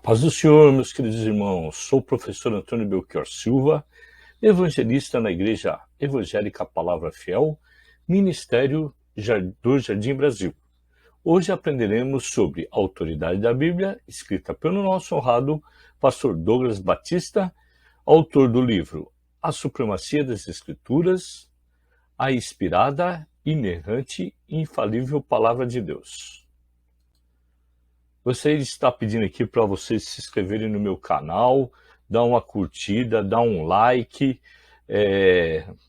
Paz do Senhor, meus queridos irmãos, sou o professor Antônio Belchior Silva, evangelista na Igreja Evangélica Palavra Fiel, Ministério do Jardim Brasil. Hoje aprenderemos sobre a autoridade da Bíblia, escrita pelo nosso honrado pastor Douglas Batista, autor do livro A Supremacia das Escrituras, a inspirada, inerrante e infalível Palavra de Deus. Gostaria de estar pedindo aqui para vocês se inscreverem no meu canal, dar uma curtida, dar um like,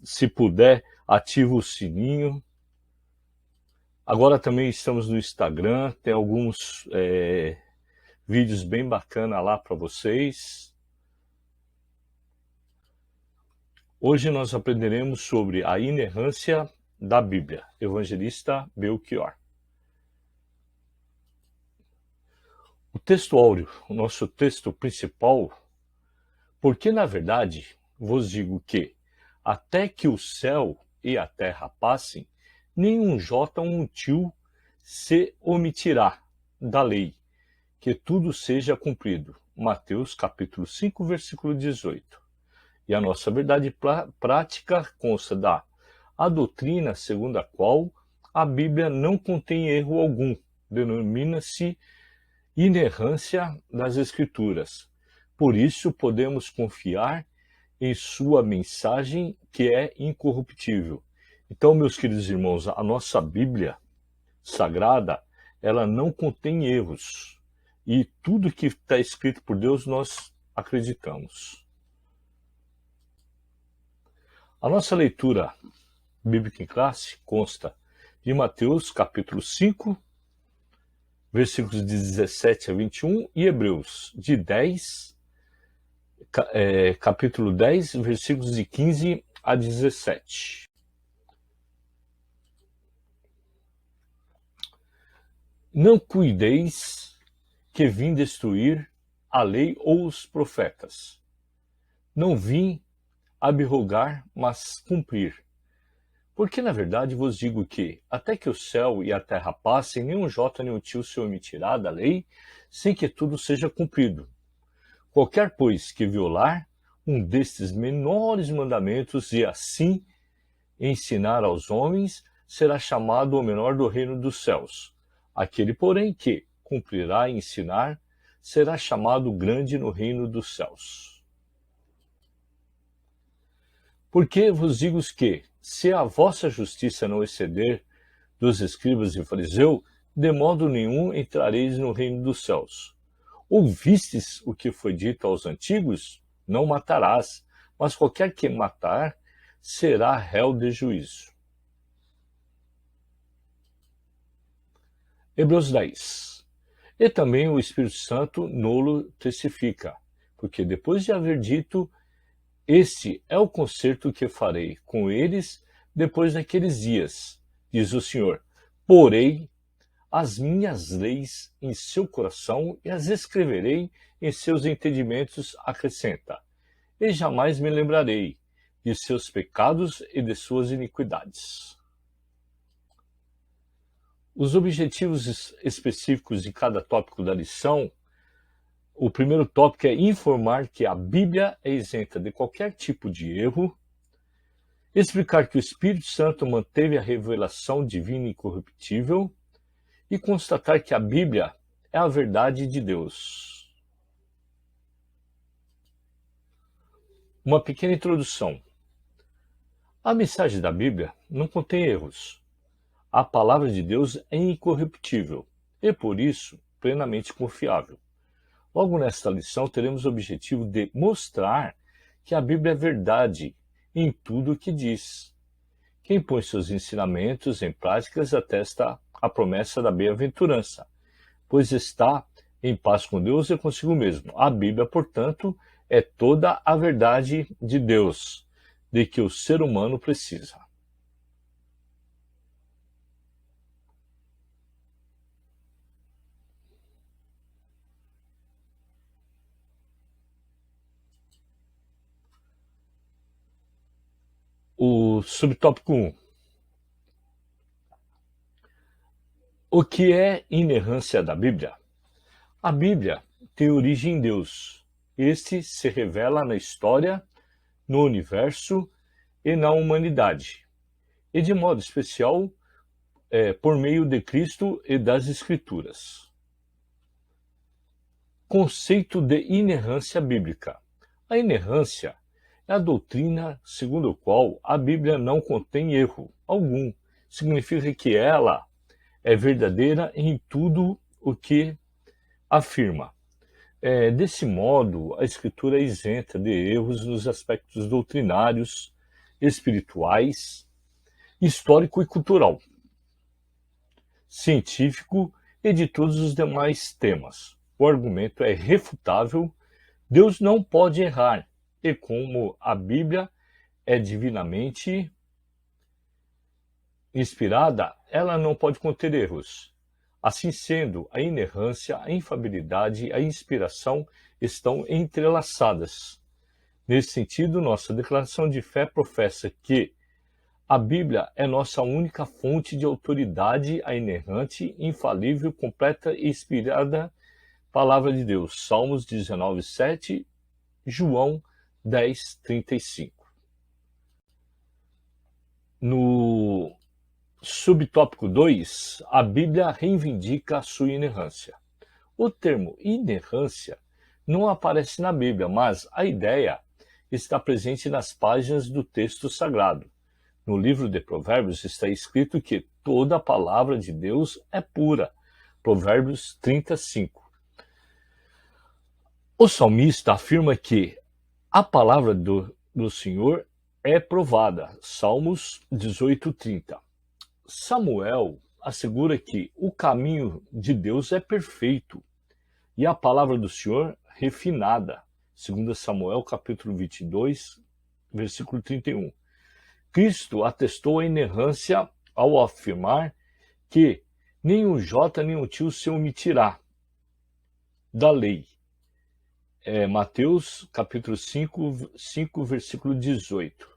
se puder, ativa o sininho. Agora também estamos no Instagram, tem alguns vídeos bem bacanas lá para vocês. Hoje nós aprenderemos sobre a inerrância da Bíblia, evangelista Belchior. O texto áureo, o nosso texto principal, porque na verdade vos digo que, até que o céu e a terra passem, nenhum jota ou um tio se omitirá da lei, que tudo seja cumprido. Mateus capítulo 5, versículo 18. E a nossa verdade prática consta a doutrina segundo a qual a Bíblia não contém erro algum, denomina-se inerrância das Escrituras. Por isso podemos confiar em sua mensagem, que é incorruptível. Então, meus queridos irmãos, a nossa Bíblia Sagrada, ela não contém erros. E tudo que está escrito por Deus, nós acreditamos. A nossa leitura bíblica em classe consta de Mateus capítulo 5, versículos de 17 a 21, e Hebreus, capítulo 10, versículos de 15 a 17. Não cuideis que vim destruir a lei ou os profetas. Não vim abrogar, mas cumprir. Porque, na verdade, vos digo que, até que o céu e a terra passem, nenhum jota nem um tio se omitirá da lei, sem que tudo seja cumprido. Qualquer, pois, que violar um destes menores mandamentos e assim ensinar aos homens, será chamado o menor do reino dos céus. Aquele, porém, que cumprirá e ensinar, será chamado grande no reino dos céus. Porque vos digo que, se a vossa justiça não exceder dos escribas e fariseus, de modo nenhum entrareis no reino dos céus. Ouvistes o que foi dito aos antigos? Não matarás, mas qualquer que matar será réu de juízo. Hebreus 10. E também o Espírito Santo nolo testifica, porque depois de haver dito: este é o concerto que farei com eles depois daqueles dias, diz o Senhor. Porei as minhas leis em seu coração e as escreverei em seus entendimentos, acrescenta. E jamais me lembrarei de seus pecados e de suas iniquidades. Os objetivos específicos de cada tópico da lição. O primeiro tópico é informar que a Bíblia é isenta de qualquer tipo de erro, explicar que o Espírito Santo manteve a revelação divina incorruptível e constatar que a Bíblia é a verdade de Deus. Uma pequena introdução. A mensagem da Bíblia não contém erros. A palavra de Deus é incorruptível e, por isso, plenamente confiável. Logo nesta lição, teremos o objetivo de mostrar que a Bíblia é verdade em tudo o que diz. Quem põe seus ensinamentos em práticas atesta a promessa da bem-aventurança, pois está em paz com Deus e consigo mesmo. A Bíblia, portanto, é toda a verdade de Deus, de que o ser humano precisa. O subtópico 1. O que é inerrância da Bíblia? A Bíblia tem origem em Deus. Este se revela na história, no universo e na humanidade, e de modo especial por meio de Cristo e das Escrituras. Conceito de inerrância bíblica. A inerrância é a doutrina segundo a qual a Bíblia não contém erro algum. Significa que ela é verdadeira em tudo o que afirma. Desse modo, a Escritura é isenta de erros nos aspectos doutrinários, espirituais, histórico e cultural, científico e de todos os demais temas. O argumento é irrefutável, Deus não pode errar, e como a Bíblia é divinamente inspirada, ela não pode conter erros. Assim sendo, a inerrância, a infalibilidade e a inspiração estão entrelaçadas. Nesse sentido, nossa declaração de fé professa que a Bíblia é nossa única fonte de autoridade, a inerrante, infalível, completa e inspirada Palavra de Deus. Salmos 19:7, João 10:35. No subtópico 2, a Bíblia reivindica a sua inerrância. O termo inerrância não aparece na Bíblia, mas a ideia está presente nas páginas do texto sagrado. No livro de Provérbios está escrito que toda a palavra de Deus é pura. Provérbios 35. O salmista afirma que a palavra do Senhor é provada. Salmos 18:30. Samuel assegura que o caminho de Deus é perfeito e a palavra do Senhor refinada. 2 Samuel capítulo 22, versículo 31. Cristo atestou a inerrância ao afirmar que nem um jota nem um tio se omitirá da lei. Mateus capítulo 5, versículo 18.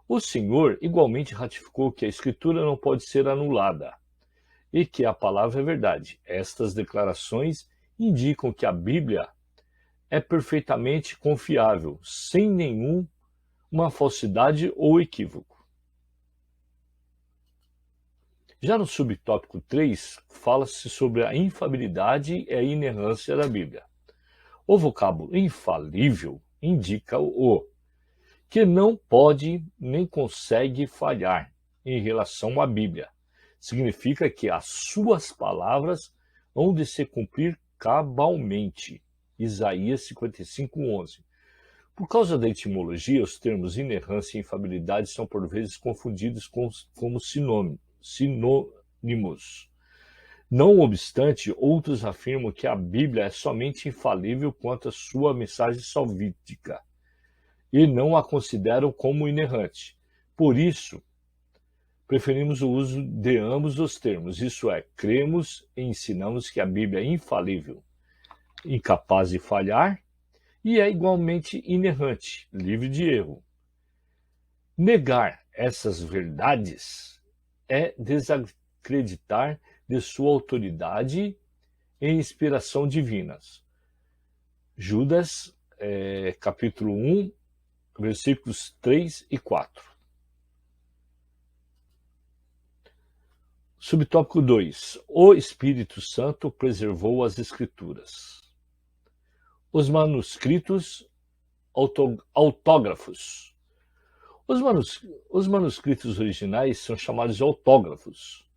O Senhor igualmente ratificou que a Escritura não pode ser anulada e que a palavra é verdade. Estas declarações indicam que a Bíblia é perfeitamente confiável, sem nenhuma falsidade ou equívoco. Já no subtópico 3, fala-se sobre a infalibilidade e a inerrância da Bíblia. O vocábulo infalível indica o que não pode nem consegue falhar em relação à Bíblia. Significa que as suas palavras hão de se cumprir cabalmente. Isaías 55:11. Por causa da etimologia, os termos inerrância e infalibilidade são por vezes confundidos como sinônimos. Não obstante, outros afirmam que a Bíblia é somente infalível quanto à sua mensagem salvífica e não a consideram como inerrante. Por isso, preferimos o uso de ambos os termos, isso é, cremos e ensinamos que a Bíblia é infalível, incapaz de falhar e é igualmente inerrante, livre de erro. Negar essas verdades é desacreditar de sua autoridade e inspiração divinas. Judas, capítulo 1, versículos 3 e 4. Subtópico 2. O Espírito Santo preservou as Escrituras. Os manuscritos autógrafos. Os manuscritos originais são chamados de autógrafos.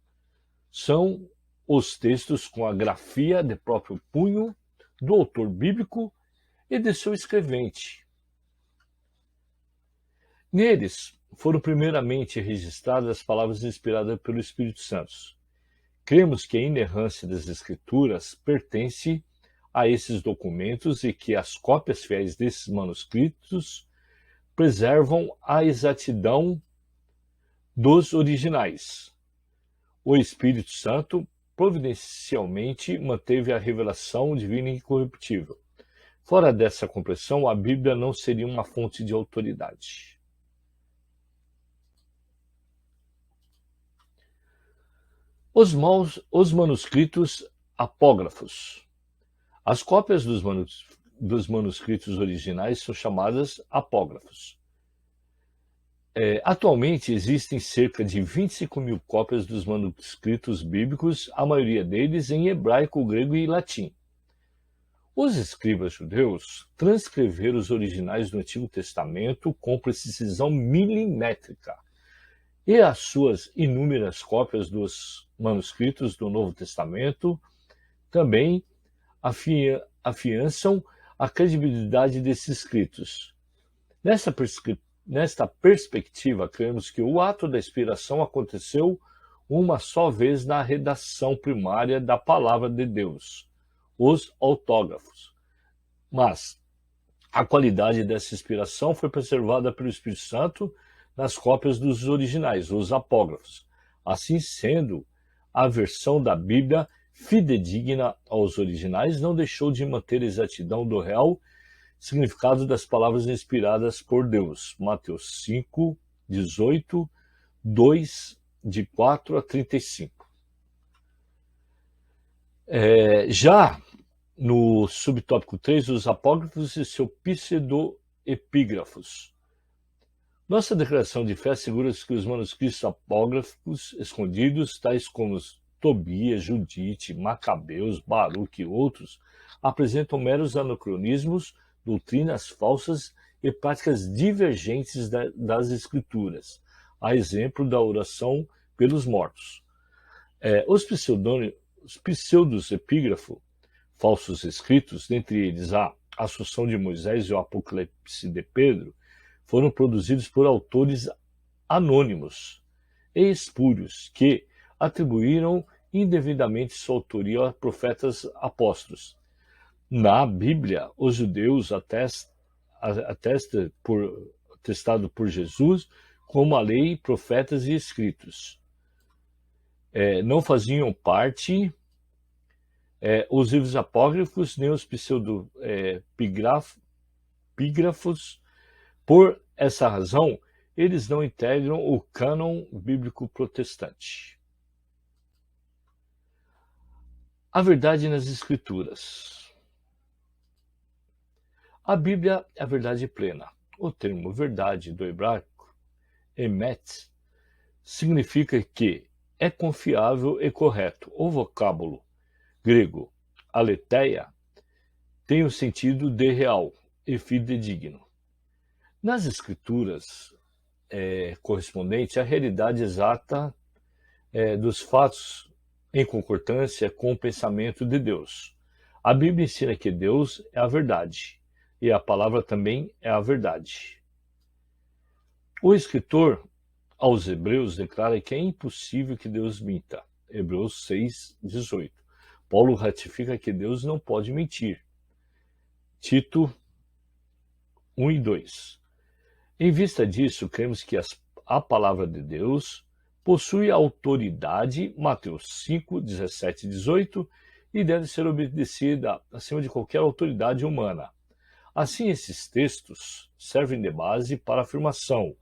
São os textos com a grafia de próprio punho do autor bíblico e de seu escrevente. Neles foram primeiramente registradas as palavras inspiradas pelo Espírito Santo. Cremos que a inerrância das Escrituras pertence a esses documentos e que as cópias fiéis desses manuscritos preservam a exatidão dos originais. O Espírito Santo providencialmente manteve a revelação divina incorruptível. Fora dessa compreensão, a Bíblia não seria uma fonte de autoridade. Os manuscritos apógrafos. As cópias dos manuscritos originais são chamadas apógrafos. Atualmente existem cerca de 25 mil cópias dos manuscritos bíblicos, a maioria deles em hebraico, grego e latim. Os escribas judeus transcreveram os originais do Antigo Testamento com precisão milimétrica, e as suas inúmeras cópias dos manuscritos do Novo Testamento também afiançam a credibilidade desses escritos. Nesta perspectiva, cremos que o ato da inspiração aconteceu uma só vez na redação primária da Palavra de Deus, os autógrafos. Mas a qualidade dessa inspiração foi preservada pelo Espírito Santo nas cópias dos originais, os apógrafos. Assim sendo, a versão da Bíblia fidedigna aos originais não deixou de manter a exatidão do real significado das palavras inspiradas por Deus. Mateus 5, 18, 2, de 4 a 35. Já no subtópico 3, os apógrafos e seu pseudoepígrafos. Nossa declaração de fé assegura que os manuscritos apógrafos escondidos, tais como Tobias, Judite, Macabeus, Baruque e outros, apresentam meros anacronismos, doutrinas falsas e práticas divergentes das Escrituras, a exemplo da oração pelos mortos. Os pseudos epígrafos, falsos escritos, dentre eles a Assunção de Moisés e o Apocalipse de Pedro, foram produzidos por autores anônimos e espúrios que atribuíram indevidamente sua autoria a profetas apóstolos. Na Bíblia, os judeus atestado por Jesus como a lei, profetas e escritos. Não faziam parte os livros apócrifos nem os pseudoepígrafos. Por essa razão, eles não integram o cânon bíblico protestante. A verdade nas Escrituras. A Bíblia é a verdade plena. O termo verdade do hebraico, emet, significa que é confiável e correto. O vocábulo grego, aletheia, tem o sentido de real e fidedigno. Nas Escrituras correspondente à realidade exata dos fatos em concordância com o pensamento de Deus. A Bíblia ensina que Deus é a verdade, e a palavra também é a verdade. O escritor aos Hebreus declara que é impossível que Deus minta. Hebreus 6, 18. Paulo ratifica que Deus não pode mentir. Tito 1 e 2. Em vista disso, cremos que a palavra de Deus possui autoridade, Mateus 5, 17 e 18, e deve ser obedecida acima de qualquer autoridade humana. Assim, esses textos servem de base para a afirmação: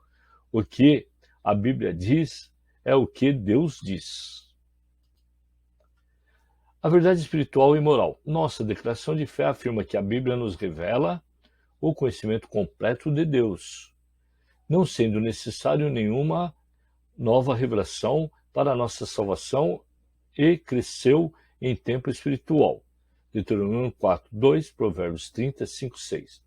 o que a Bíblia diz é o que Deus diz. A verdade espiritual e moral. Nossa declaração de fé afirma que a Bíblia nos revela o conhecimento completo de Deus, não sendo necessário nenhuma nova revelação para a nossa salvação, e cresceu em tempo espiritual. Deuteronômio 4, 2, Provérbios 30, 5, 6.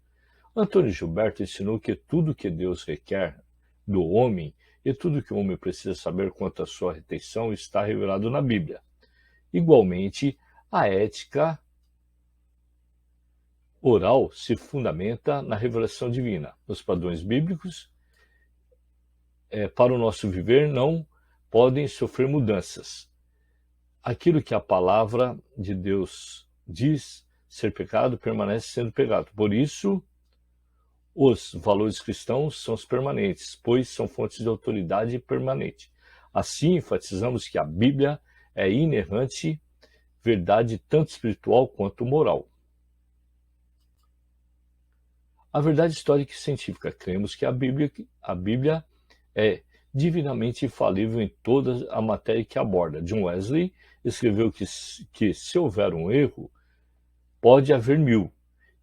Antônio Gilberto ensinou que tudo que Deus requer do homem e tudo que o homem precisa saber quanto à sua retenção está revelado na Bíblia. Igualmente, a ética oral se fundamenta na revelação divina. Os padrões bíblicos para o nosso viver não podem sofrer mudanças. Aquilo que a palavra de Deus diz ser pecado permanece sendo pecado. Por isso, os valores cristãos são os permanentes, pois são fontes de autoridade permanente. Assim, enfatizamos que a Bíblia é inerrante, verdade tanto espiritual quanto moral. A verdade histórica e científica. Cremos que a Bíblia é divinamente infalível em toda a matéria que aborda. John Wesley escreveu que se houver um erro, pode haver 1000.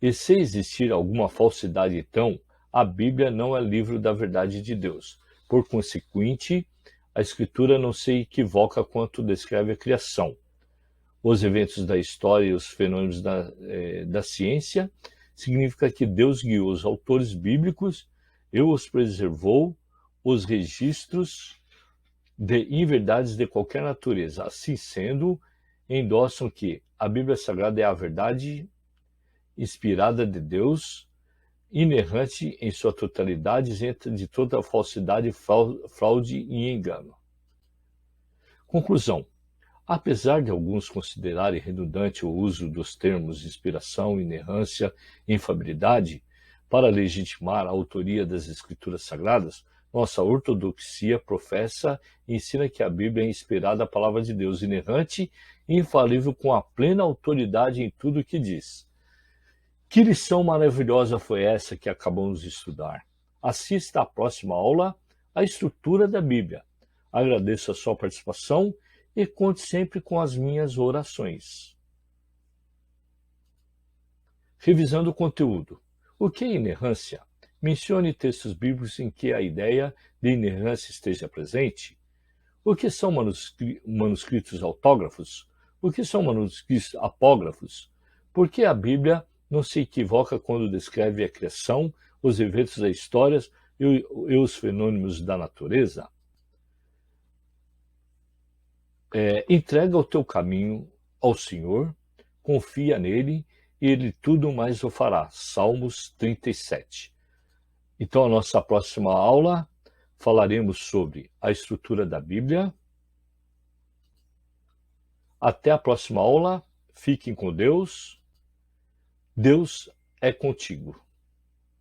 E se existir alguma falsidade, então, a Bíblia não é livro da verdade de Deus. Por consequente, a Escritura não se equivoca quanto descreve a criação, os eventos da história e os fenômenos da ciência. Significa que Deus guiou os autores bíblicos e os preservou os registros de inverdades de qualquer natureza. Assim sendo, endossam que a Bíblia Sagrada é a verdade inspirada de Deus, inerrante em sua totalidade, isenta de toda falsidade, fraude e engano. Conclusão. Apesar de alguns considerarem redundante o uso dos termos inspiração, inerrância e infalibilidade para legitimar a autoria das Escrituras Sagradas, nossa ortodoxia professa e ensina que a Bíblia é inspirada a palavra de Deus, inerrante e infalível, com a plena autoridade em tudo o que diz. Que lição maravilhosa foi essa que acabamos de estudar? Assista à próxima aula, a estrutura da Bíblia. Agradeço a sua participação e conte sempre com as minhas orações. Revisando o conteúdo. O que é inerrância? Mencione textos bíblicos em que a ideia de inerrância esteja presente. O que são manuscritos autógrafos? O que são manuscritos apógrafos? Por que a Bíblia não se equivoca quando descreve a criação, os eventos da história e os fenômenos da natureza? Entrega o teu caminho ao Senhor, confia nele e ele tudo mais o fará. Salmos 37. Então, a nossa próxima aula falaremos sobre a estrutura da Bíblia. Até a próxima aula. Fiquem com Deus. Deus é contigo.